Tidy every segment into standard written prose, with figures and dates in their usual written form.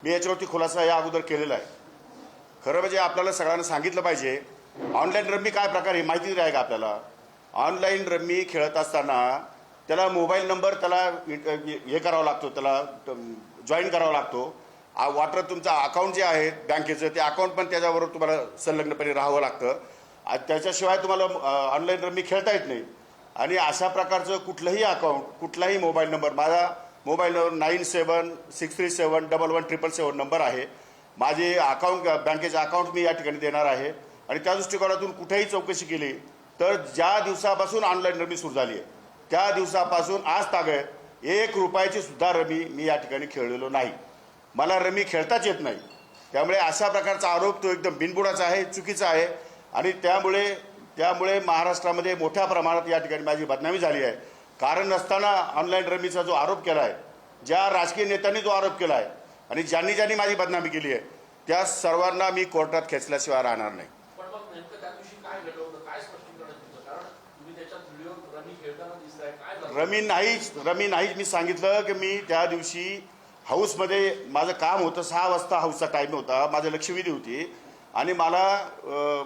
मी याच्यावरती खुलासा या अगोदर केलेला आहे। खरं म्हणजे आपल्याला सगळ्यांना सांगितलं पाहिजे ऑनलाईन रम्मी काय प्रकार आहे माहिती आहे का आपल्याला। ऑनलाईन रम्मी खेळत असताना त्याला मोबाईल नंबर त्याला हे करावा लागतो, त्याला जॉईन करावा लागतो। वाटर तुमचा अकाउंट जे आहे बँकेचं ते अकाउंट पण त्याच्याबरोबर तुम्हाला संलग्नपणे राहावं लागतं। त्याच्याशिवाय तुम्हाला ऑनलाईन रम्मी खेळता येत नाही। आणि अशा प्रकारचं कुठलंही अकाउंट कुठलाही मोबाईल नंबर, माझा मोबाईल नंबर 9763711777 नंबर आहे। माझे अकाउंट बँकेचे अकाउंट मी या ठिकाणी देणार आहे। आणि त्या दृष्टिकोनातून कुठेही चौकशी केली तर ज्या दिवसापासून ऑनलाईन रमी सुरू झाली आहे त्या दिवसापासून आज तागत 1 रुपयाची सुद्धा रमी मी या ठिकाणी खेळलेलो नाही। मला रमी खेळताच येत नाही। त्यामुळे अशा प्रकारचा आरोप तो एकदम बिनबुडाचा आहे, चुकीचा आहे। आणि त्यामुळे महाराष्ट्रामध्ये मोठ्या प्रमाणात या ठिकाणी माझी बदनामी झाली आहे। कारण नसताना ऑनलाईन रमीचा जो आरोप केला आहे, ज्या राजकीय नेत्यांनी जो आरोप केला आहे आणि ज्यांनी माझी बदनामी केली आहे त्या सर्वांना मी कोर्टात खेचल्याशिवाय राहणार नाही। पण मग नेमकं त्या दिवशी काय घडलं होतं, काय स्पष्टीकरण तुमचं? कारण तुम्ही त्याच्यात व्हिडिओ रमी खेळताना दिसताय, काय झालं? रमी नाहीच मी सांगितलं की मी त्या दिवशी हाऊसमध्ये माझं काम होतं, 6 वाजता हाऊसचा टाईम होता, माझं लक्षवेधी होती। आणि मला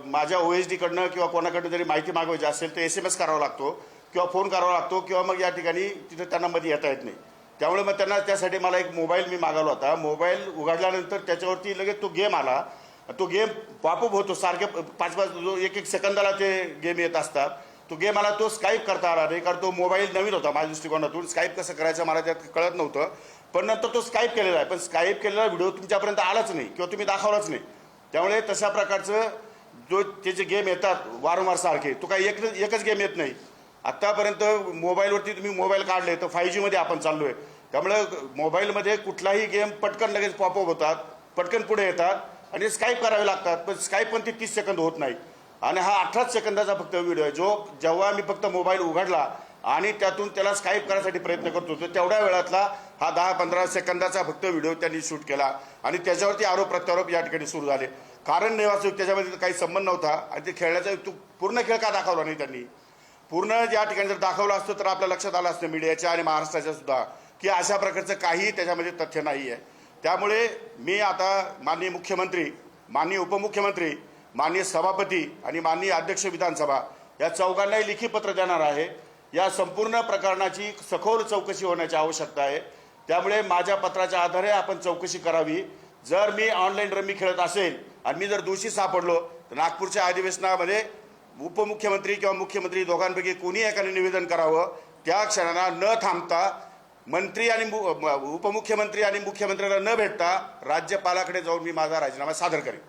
माझ्या OSD कडनं किंवा कोणाकडनं जरी माहिती मागवायची असेल तर SMS करावा लागतो किंवा फोन करावा लागतो किंवा मग या ठिकाणी तिथं त्यांना मध्ये येता येत नाही। त्यामुळे मग त्यासाठी मला एक मोबाईल मी मागवला होता। मोबाईल उघडल्यानंतर त्याच्यावरती लगेच तो गेम आला। तो गेम पॉपअप होतो सारखे 5-5 1-1 सेकंदाला ते गेम येत असतात। तो गेम मला तो स्काईप करता आला नाही, कारण तो मोबाईल नवीन होता माझ्या दृष्टिकोनातून। स्काईप कसं करायचं मला त्यात कळत नव्हतं, पण नंतर तो स्काईप केलेला आहे। पण स्काईप केलेला व्हिडिओ तुमच्यापर्यंत आलाच नाही किंवा तुम्ही दाखवलाच नाही। त्यामुळे तशा प्रकारचं जो त्याचे गेम येतात वारंवार सारखे, तो काही एकच गेम येत नाही। आत्तापर्यंत मोबाईलवरती तुम्ही मोबाईल काढले तर 5G मध्ये आपण चाललो आहे। त्यामुळे मोबाईलमध्ये कुठलाही गेम पटकन लगेच पॉपअप होतात, पटकन पुढे येतात आणि स्काईप करावे लागतात। पण स्काईप पण ते 30 सेकंद होत नाही। आणि हा 18 सेकंदाचा फक्त व्हिडिओ आहे जो जेव्हा मी फक्त मोबाईल उघडला आणि त्यातून त्याला स्काईप करण्यासाठी प्रयत्न करतो तर तेवढ्या वेळातला हा 10-15 सेकंदाचा फक्त व्हिडिओ त्यांनी शूट केला। आणि त्याच्यावरती आरोप प्रत्यारोप या ठिकाणी सुरू झाले। कारण नेवाचूक त्याच्यामध्ये काही संबंध नव्हता। आणि ते खेळण्याचा पूर्ण खेळ का दाखवला नाही त्यांनी? पूर्ण या ठिकाणी जर दाखवलं असतं तर आपल्या लक्षात आलं असतं मीडियाच्या आणि महाराष्ट्राच्या सुद्धा की अशा प्रकारचं काही त्याच्यामध्ये तथ्य नाही आहे। त्यामुळे मी आता माननीय मुख्यमंत्री, माननीय उपमुख्यमंत्री, माननीय सभापती आणि माननीय अध्यक्ष विधानसभा या चौघांनाही लेखी पत्र देणार आहे। या संपूर्ण प्रकरणाची सखोल चौकशी होण्याची आवश्यकता आहे। त्यामुळे माझ्या पत्राच्या आधारे आपण चौकशी करावी। जर मी ऑनलाईन रमी खेळत असेल आणि मी जर दोषी सापडलो तर नागपूरच्या अधिवेशनामध्ये उपमुख्यमंत्री किंवा मुख्यमंत्री दोघांपैकी कोणी एकाने निवेदन करावं। त्या क्षणाला न थांबता मंत्री आणि उपमुख्यमंत्री आणि मुख्यमंत्र्यांना न भेटता राज्यपालाकडे जाऊन मी माझा राजीनामा सादर करेन।